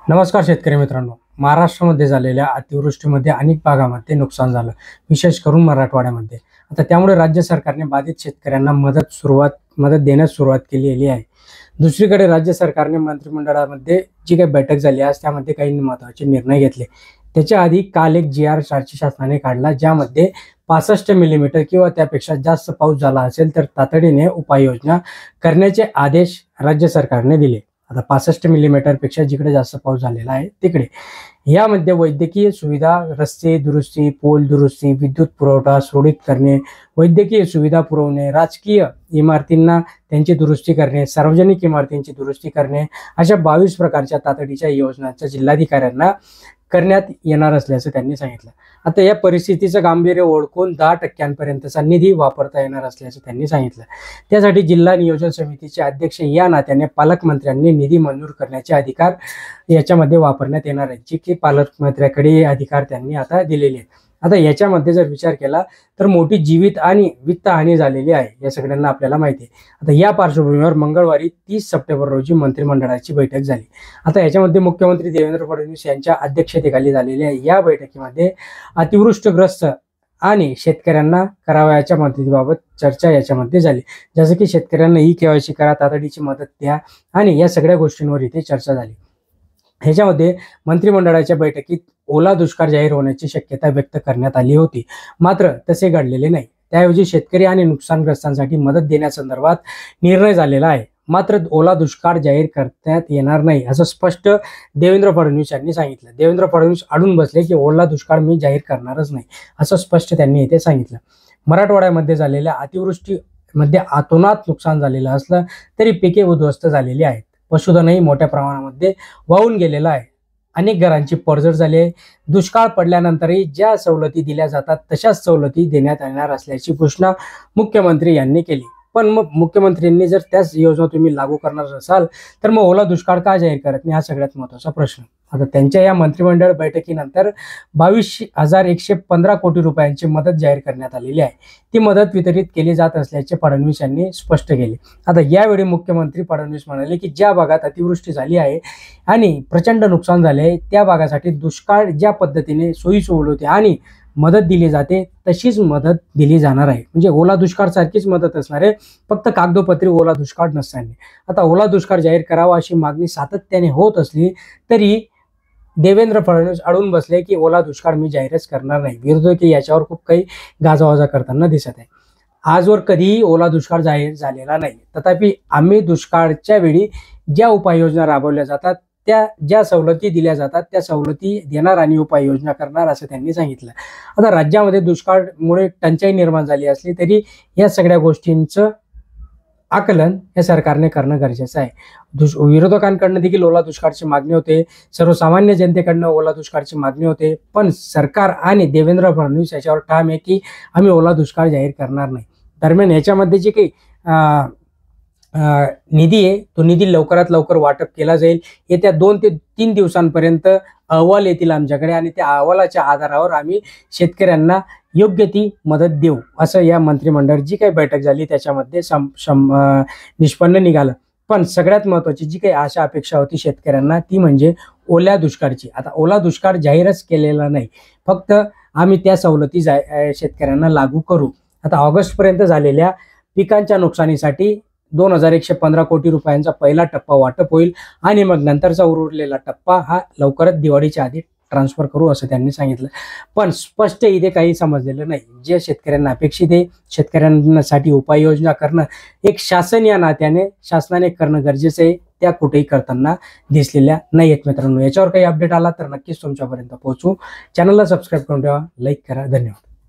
नमस्कार शेतकरी मित्रांनो, महाराष्ट्रामध्ये झालेल्या अतिवृष्टीमध्ये अनेक भागामध्ये नुकसान झालं, विशेष करून मराठवाड्यामध्ये. आता त्यामुळे राज्य सरकारने बाधित शेतकऱ्यांना मदत देण्यास सुरुवात केलेली आहे. दुसरीकडे राज्य सरकारने मंत्रिमंडळामध्ये जी काही बैठक झाली आज त्यामध्ये काही महत्त्वाचे निर्णय घेतले. त्याच्या आधी काल एक GR राज्य शासनाने काढला, ज्यामध्ये 65 मिलीमीटर किंवा त्यापेक्षा जास्त पाऊस झाला असेल तर तातडीने उपाययोजना करण्याचे आदेश राज्य सरकारने दिले. आता 65 मिलीमीटरपेक्षा जिकडे जास्त पाऊस झालेला आहे तिकडे यामध्ये वैद्यकीय सुविधा, रस्ते दुरुस्ती, पूल दुरुस्ती, विद्युत पुरवठा सुरळीत करणे, वैद्यकीय सुविधा पुरवणे, राजकीय इमारतींना त्यांची दुरुस्ती करणे, सार्वजनिक इमारतींची दुरुस्ती करणे, अशा 22 प्रकारच्या तातडीच्या योजनांचा जिल्हाधिकाऱ्यांना करण्यात येणार असल्याचं त्यांनी सांगितलं. आता या परिस्थितीचं गांभीर्य ओळखून 10% निधी वापरता येणार असल्याचं त्यांनी सांगितलं. त्यासाठी जिल्हा नियोजन समितीचे अध्यक्ष या नात्याने पालकमंत्र्यांनी निधी मंजूर करण्याचे अधिकार याच्यामध्ये वापरण्यात येणार आहेत, जे की पालकमंत्र्याकडे अधिकार त्यांनी आता दिलेले आहेत. आता याच्यामध्ये जर विचार केला तर मोठी जीवित आणि वित्त हानी झालेली आहे, या सगळ्यांना आपल्याला माहिती आहे. आता या पार्श्वभूमीवर मंगळवारी 30 सप्टेंबर रोजी मंत्रिमंडळाची बैठक झाली. आता याच्यामध्ये मुख्यमंत्री देवेंद्र फडणवीस यांच्या अध्यक्षतेखाली झालेल्या या बैठकीमध्ये अतिवृष्टीग्रस्त आणि शेतकऱ्यांना करावयाच्या मदतीबाबत चर्चा याच्यामध्ये झाली. जसं की शेतकऱ्यांना KYC करा, तातडीची मदत द्या आणि या सगळ्या गोष्टींवर इथे चर्चा झाली. ह्याच्यामध्ये मंत्रिमंडळाच्या बैठकीत ओला दुष्काळ जाहीर होण्याची शक्यता व्यक्त करण्यात आली होती, मात्र तसे घडलेले नाही. त्याऐवजी शेतकरी आणि नुकसानग्रस्तांसाठी मदत देण्यासंदर्भात निर्णय झालेला आहे, मात्र ओला दुष्काळ जाहीर करण्यात येणार नाही असं स्पष्ट देवेंद्र फडणवीस यांनी सांगितलं. देवेंद्र फडणवीस अडून बसले की ओला दुष्काळ मी जाहीर करणारच नाही असं स्पष्ट त्यांनी इथे सांगितलं. मराठवाड्यामध्ये झालेल्या अतिवृष्टीमध्ये अतोनात नुकसान झालेलं असलं तरी पिके उद्ध्वस्त झालेली आहेत. पशुधनही मोठ्या प्रमाणामध्ये वाहून गेलेलं आहे. अनेक घरांची पडझड झाली आहे. दुष्काळ पडल्यानंतरही ज्या सवलती दिल्या जातात तशाच सवलती देण्यात येणार असल्याची घोषणा मुख्यमंत्री यांनी केली. पण मग मुख्यमंत्र्यांनी जर त्याच योजना तुम्ही लागू करणार असाल तर मग ओला दुष्काळ का जाहीर करत नाही, हा सगळ्यात महत्त्वाचा प्रश्न. आता त्यांच्या या मंत्रिमंडळ बैठकीनंतर 22,115 कोटी रुपयांची मदत जाहीर करण्यात आलेली आहे. ती मदत वितरित केली जात असल्याचे फडणवीस यांनी स्पष्ट केले. आता यावेळी मुख्यमंत्री फडणवीस म्हणाले की ज्या भागात अतिवृष्टी झाली आहे आणि प्रचंड नुकसान झाले आहे त्या भागासाठी दुष्काळ ज्या पद्धतीने सोयीसवलती आणि मदत दिली जाते तशीच मदत दिली जाणार आहे. म्हणजे ओला दुष्काळ सारखीच मदत असणार आहे, फक्त कागदोपत्री ओला दुष्काळ नसताना. आता ओला दुष्काळ जाहीर करावा अशी मागणी सातत्याने होत असली तरी देवेंद्र फडणवीस अडून बसले की ओला दुष्काळ मी जाहीरच करणार नाही. विरोधक याच्यावर खूप काही गाजावाजा करताना दिसत आहे. आजवर कधीही ओला दुष्काळ जाहीर झालेला नाही, तथापि आम्ही दुष्काळच्या वेळी ज्या उपाययोजना राबवल्या जातात, त्या ज्या सवलती दिल्या जातात त्या सवलती देणार आणि उपाययोजना करणार असं त्यांनी सांगितलं. आता राज्यामध्ये दुष्काळामुळे टंचाई निर्माण झाली असली तरी या सगळ्या गोष्टींचं आकलन या सरकारने करणं गरजेचं आहे. विरोधकांकडनं देखील ओला दुष्काळची मागणी होते, सर्वसामान्य जनतेकडनं ओला दुष्काळची मागणी होते, पण सरकार आणि देवेंद्र फडणवीस याच्यावर ठाम आहे की आम्ही ओला दुष्काळ जाहीर करणार नाही. दरम्यान याच्यामध्ये जे काही निधी आहे तो निधी लवकरात लवकर वाटप केला जाईल. येत्या 2 ते 3 दिवसांपर्यंत अहवाल येतील आमच्याकडे आणि त्या अहवालाच्या आधारावर आम्ही शेतकऱ्यांना योग्य ती मदत देऊ असं या मंत्रिमंडळ जी काही बैठक झाली त्याच्यामध्ये निष्पन्न निघालं. पण सगळ्यात महत्त्वाची जी काही आशा अपेक्षा होती शेतकऱ्यांना ती म्हणजे ओल्या दुष्काळची. आता ओला दुष्काळ जाहीरच केलेला नाही, फक्त आम्ही त्या सवलती शेतकऱ्यांना लागू करू. आता ऑगस्टपर्यंत झालेल्या पिकांच्या नुकसानीसाठी 2,115 कोटी रुपयांचा पहिला टप्पा वाटप होईल आणि मग नंतरचा उरलेला टप्पा हा लवकरच दिवाळीच्या आधी ट्रान्सफर करू असं त्यांनी सांगितलं. पण स्पष्ट इथे काही समजलेलं नाही. जे शेतकऱ्यांना अपेक्षित आहे, शेतकऱ्यांसाठी उपाययोजना करणं एक शासन या नात्याने शासनाने करणं गरजेचं आहे, त्या कुठेही करताना दिसलेल्या नाही आहेत. मित्रांनो, याच्यावर काही अपडेट आला तर नक्कीच तुमच्यापर्यंत पोहोचू. चॅनलला सबस्क्राईब करून ठेवा, लाईक करा. धन्यवाद.